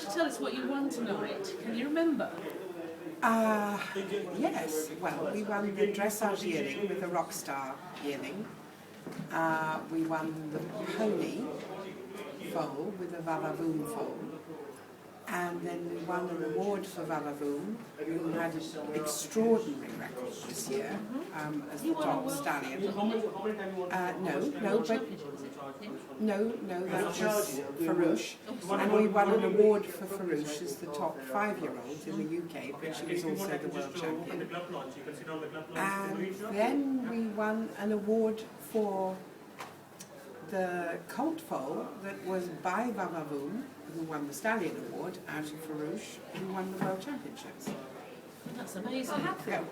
to tell us what you won tonight? Can you remember? Yes, well, we won the dressage yearling with a rockstar yearling. We won the pony foal with a Vavavoom foal. And then we won an award for Vavavoom, who had an extraordinary record this year as the top stallion. No, that was Farouche. And we won an award for Farouche as the top 5-year-old in the UK, but she was also the world champion. And then we won an award for the colt foal that was by Vavavoom, who won the Stallion Award, out of Farouche, who won the World Championships. That's amazing. Yeah.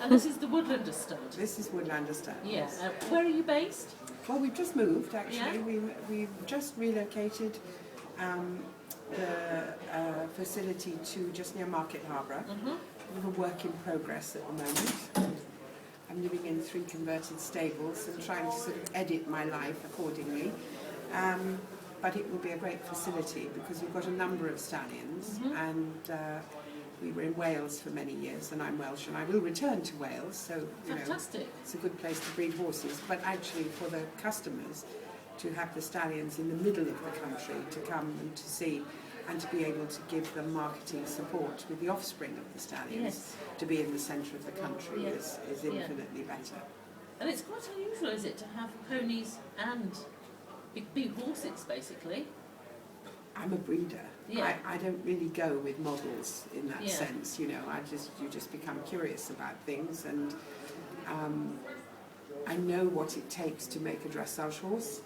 And this is the Woodlander stud? This is Woodlander stud. Yes. Where are you based? Well, we've just moved, actually. Yeah. We've just relocated the facility to just near Market Harbour. We have a work in progress at the moment. I'm living in 3 converted stables and trying to sort of edit my life accordingly. But it will be a great facility because we've got a number of stallions, and we were in Wales for many years, and I'm Welsh, and I will return to Wales, so Fantastic. It's a good place to breed horses. But actually for the customers to have the stallions in the middle of the country to come and to see and to be able to give them marketing support with the offspring of the stallions, to be in the centre of the country is infinitely better. And it's quite unusual, is it, to have ponies and big horses, basically? I'm a breeder. Yeah. I don't really go with models in that sense, you just become curious about things, and I know what it takes to make a dressage horse.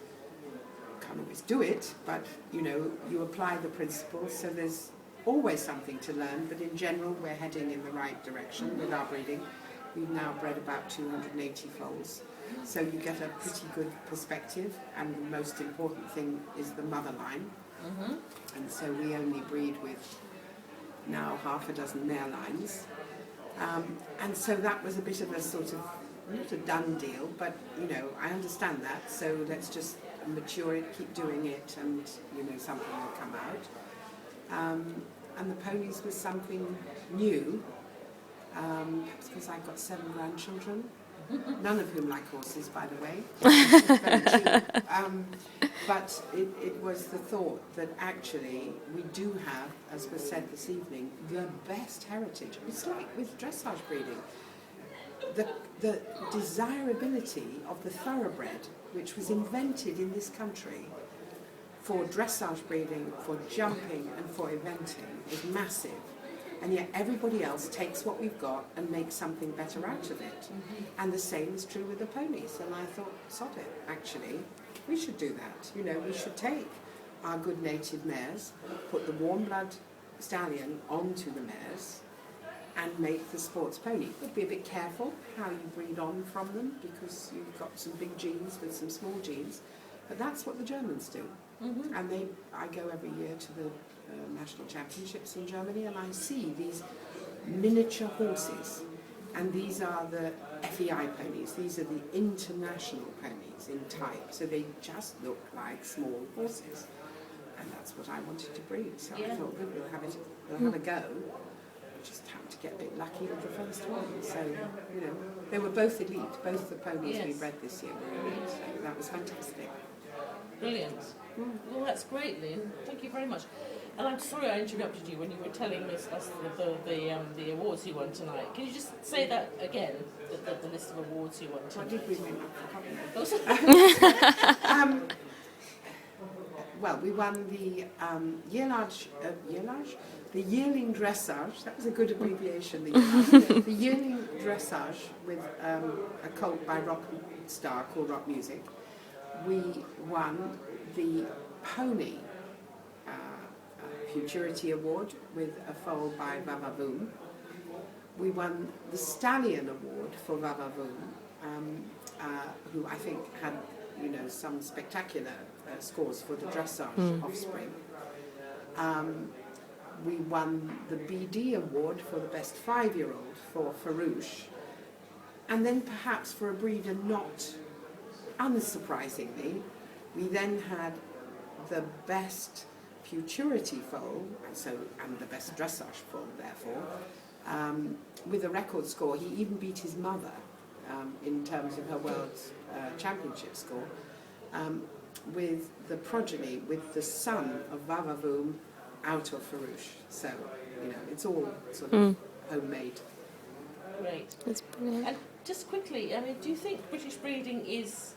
Can't always do it, but you apply the principles, so there's always something to learn, but in general we're heading in the right direction with our breeding. We've now bred about 280 foals. So you get a pretty good perspective, and the most important thing is the mother line. And so we only breed with now half a dozen mare lines. And so that was a bit of a sort of, not a done deal, but I understand that, so let's just mature it, keep doing it, and something will come out. And the ponies was something new, perhaps because I've got 7 grandchildren. None of whom like horses, by the way. Very cheap. But it was the thought that actually we do have, as was said this evening, the best heritage. It's like with dressage breeding. The desirability of the thoroughbred, which was invented in this country for dressage breeding, for jumping and for eventing, is massive. And yet everybody else takes what we've got and makes something better out of it. And the same is true with the ponies. And I thought, sod it, actually, we should do that. We should take our good native mares, put the warm blood stallion onto the mares, and make the sports pony. But be a bit careful how you breed on from them, because you've got some big genes with some small genes. But that's what the Germans do. And I go every year to the national championships in Germany, and I see these miniature horses, and these are the FEI ponies. These are the international ponies in type, so they just look like small horses, and that's what I wanted to breed. So I thought, good, we'll have a go. We just happened to get a bit lucky with the first one. So they were both elite. Both the ponies we bred this year were elite. So that was fantastic. Brilliant. Well, that's great, Lynne. Thank you very much. And I'm sorry I interrupted you when you were telling us the awards you won tonight. Can you just say that again, the list of awards you won tonight? What did we win? Well, we won the the yearling dressage. That was a good abbreviation. The yearling dressage with a colt by rock star called Rock Music. We won the pony Futurity Award with a foal by Vavavoom. We won the Stallion Award for Vavavoom, who I think had some spectacular scores for the dressage offspring. We won the BD Award for the best 5-year-old for Farouche. And then perhaps for a breeder not unsurprisingly, we then had the best futurity foal, and the best dressage foal, therefore, with a record score. He even beat his mother in terms of her world championship score, with the progeny, with the son of Vavavoom out of Farouche. So, it's all sort of homemade. Great. That's brilliant. And just quickly, I mean, do you think British breeding is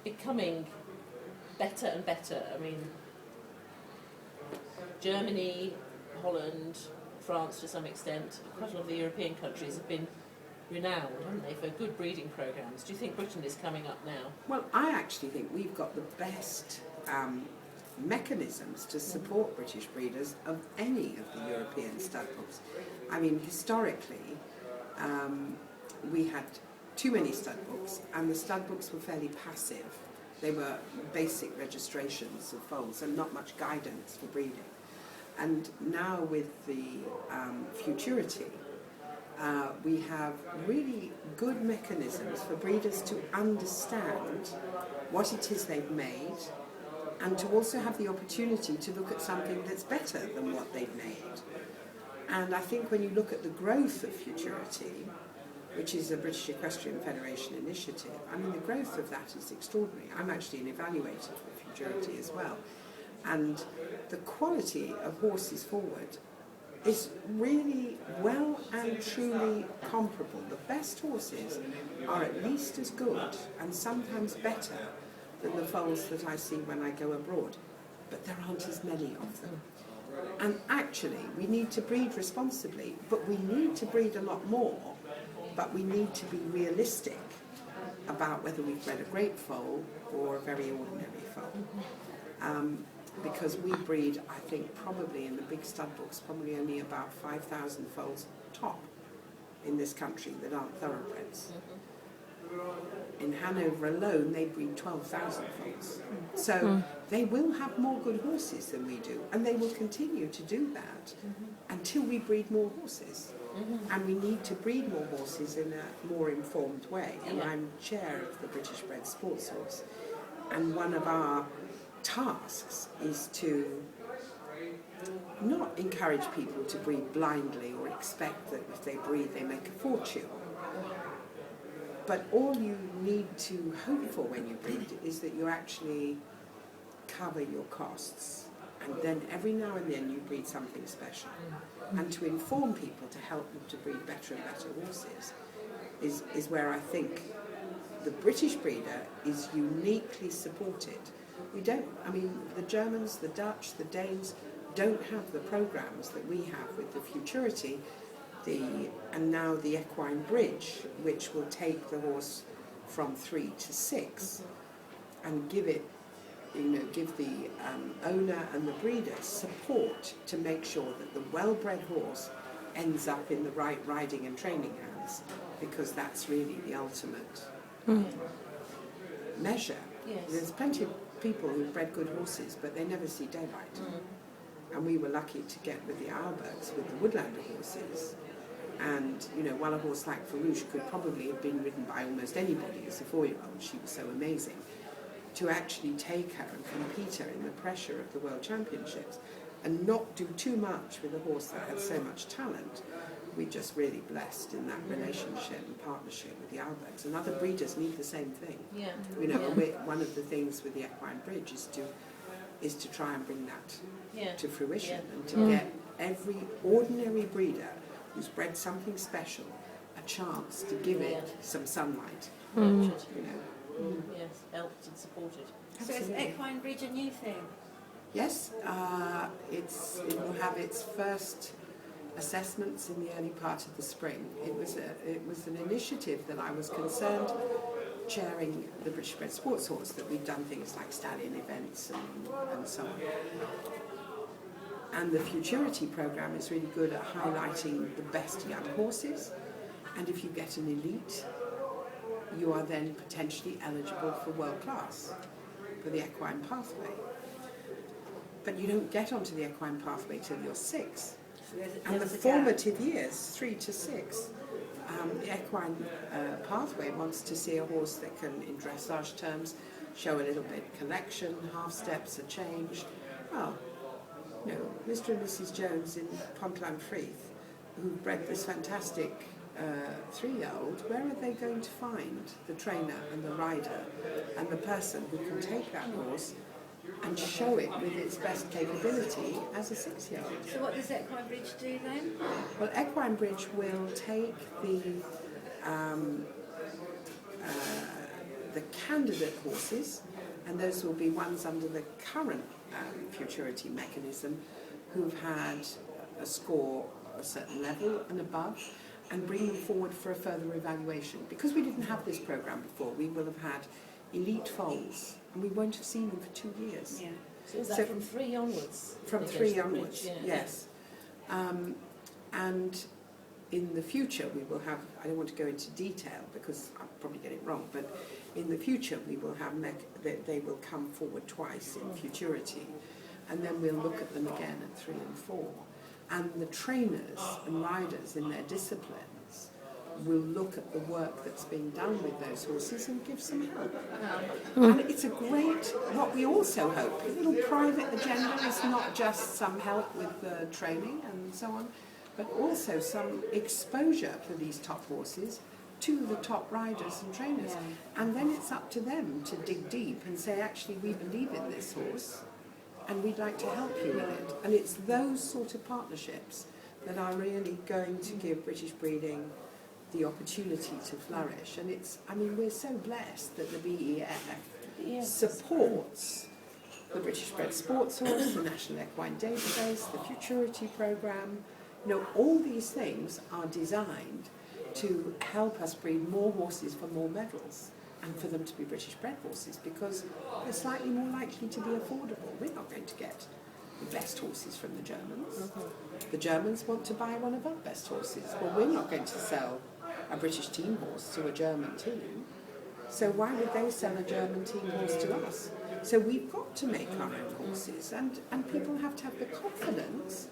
becoming better and better? I mean, Germany, Holland, France to some extent, quite a lot of the European countries have been renowned, haven't they, for good breeding programs. Do you think Britain is coming up now? Well, I actually think we've got the best mechanisms to support British breeders of any of the European stud books. I mean, historically, we had too many stud books, and the stud books were fairly passive. They were basic registrations of foals and not much guidance for breeding. And now with the futurity, we have really good mechanisms for breeders to understand what it is they've made, and to also have the opportunity to look at something that's better than what they've made. And I think when you look at the growth of futurity, which is a British Equestrian Federation initiative, I mean, the growth of that is extraordinary. I'm actually an evaluator for futurity as well. And the quality of horses forward is really well and truly comparable. The best horses are at least as good and sometimes better than the foals that I see when I go abroad, but there aren't as many of them. And actually, we need to breed responsibly, but we need to breed a lot more, but we need to be realistic about whether we've bred a great foal or a very ordinary foal. Because we breed, I think, probably in the big stud books, probably only about 5,000 foals top in this country that aren't thoroughbreds. In Hanover alone, they breed 12,000 foals. So they will have more good horses than we do, and they will continue to do that until we breed more horses. And we need to breed more horses in a more informed way. And I'm chair of the British Bred Sports Horse, and one of our tasks is to not encourage people to breed blindly or expect that if they breed they make a fortune. But all you need to hope for when you breed is that you actually cover your costs, and then every now and then you breed something special. And to inform people to help them to breed better and better horses is where I think the British breeder is uniquely supported. We don't, I mean, the Germans, the Dutch, the Danes don't have the programs that we have with the futurity, and now the Equine Bridge, which will take the horse from 3 to 6 and give it, give the owner and the breeder support to make sure that the well-bred horse ends up in the right riding and training hands, because that's really the ultimate measure. Yes. There's plenty of people who've bred good horses, but they never see daylight. And we were lucky to get with the Auerbachs, with the Woodlander horses. And, while a horse like Farouche could probably have been ridden by almost anybody as a 4-year-old, she was so amazing, to actually take her and compete her in the pressure of the World Championships and not do too much with a horse that had so much talent. We're just really blessed in that relationship and partnership with the Auerbachs. And other breeders need the same thing. Yeah. One of the things with the Equine Bridge is to try and bring that to fruition and to get every ordinary breeder who's bred something special a chance to give it some sunlight. Yes, helped and supported. So is Equine Bridge a new thing? Yes, it will have its first assessments in the early part of the spring. It was an initiative that I was concerned, chairing the British Bred Sports Horse, that we've done things like stallion events and so on. And the futurity program is really good at highlighting the best young horses, and if you get an elite, you are then potentially eligible for world class, for the equine pathway. But you don't get onto the equine pathway till you're 6. And the formative years, 3 to 6, the equine pathway wants to see a horse that can, in dressage terms, show a little bit collection, half steps, a change. Well, Mr. and Mrs. Jones in Pontland-Freeth, who bred this fantastic 3-year-old, where are they going to find the trainer and the rider and the person who can take that horse and show it with its best capability as a 6-year-old? So what does Equine Bridge do then? Well, Equine Bridge will take the candidate horses, and those will be ones under the current futurity mechanism who've had a score a certain level and above, and bring them forward for a further evaluation. Because we didn't have this programme before, we will have had elite foals, and we won't have seen them for 2 years. Yeah. So is that So- from 3 onwards? From They go 3 to the onwards, bridge, yeah. yes. And in the future we will have, I don't want to go into detail because I'll probably get it wrong, but in the future we will have, they will come forward twice in futurity, and then we'll look at them again at 3 and 4. And the trainers and riders in their disciplines will look at the work that's being done with those horses and give some help. And it's a great, what we also hope, a little private agenda is not just some help with the training and so on, but also some exposure for these top horses to the top riders and trainers. Yeah. And then it's up to them to dig deep and say, actually, we believe in this horse and we'd like to help you with it. And it's those sort of partnerships that are really going to give British breeding the opportunity to flourish. And it's, I mean, we're so blessed that the BEF supports the British Bred Sports Horse, the National Equine Database, the Futurity Programme. You know, all these things are designed to help us breed more horses for more medals and for them to be British bred horses, because they're slightly more likely to be affordable. We're not going to get the best horses from the Germans. The Germans want to buy one of our best horses. Well, we're not going to sell a British team horse to a German team, so why would they sell a German team horse to us? So we've got to make our own horses, and people have to have the confidence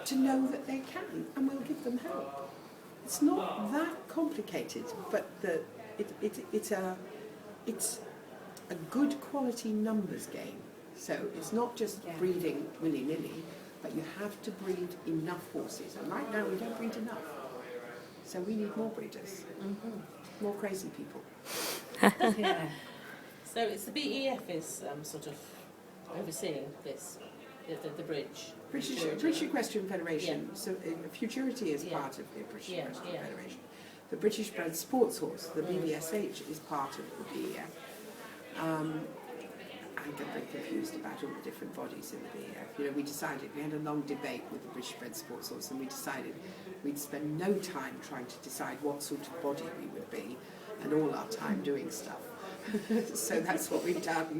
to know that they can, and we'll give them help. It's not that complicated, but it's a good quality numbers game. So it's not just breeding willy-nilly, but you have to breed enough horses. And right now we don't breed enough. So we need more breeders, more crazy people. Yeah. So it's the BEF is sort of overseeing this, the bridge. British Equestrian Federation, so Futurity is part of the British Equestrian Federation. The British Bred Sports Horse, the BBSH, is part of the BEF. I get very confused about all the different bodies in the BEF. You know, we had a long debate with the British Bred Sports Horse, and we decided we'd spend no time trying to decide what sort of body we would be, and all our time doing stuff. So that's what we've done.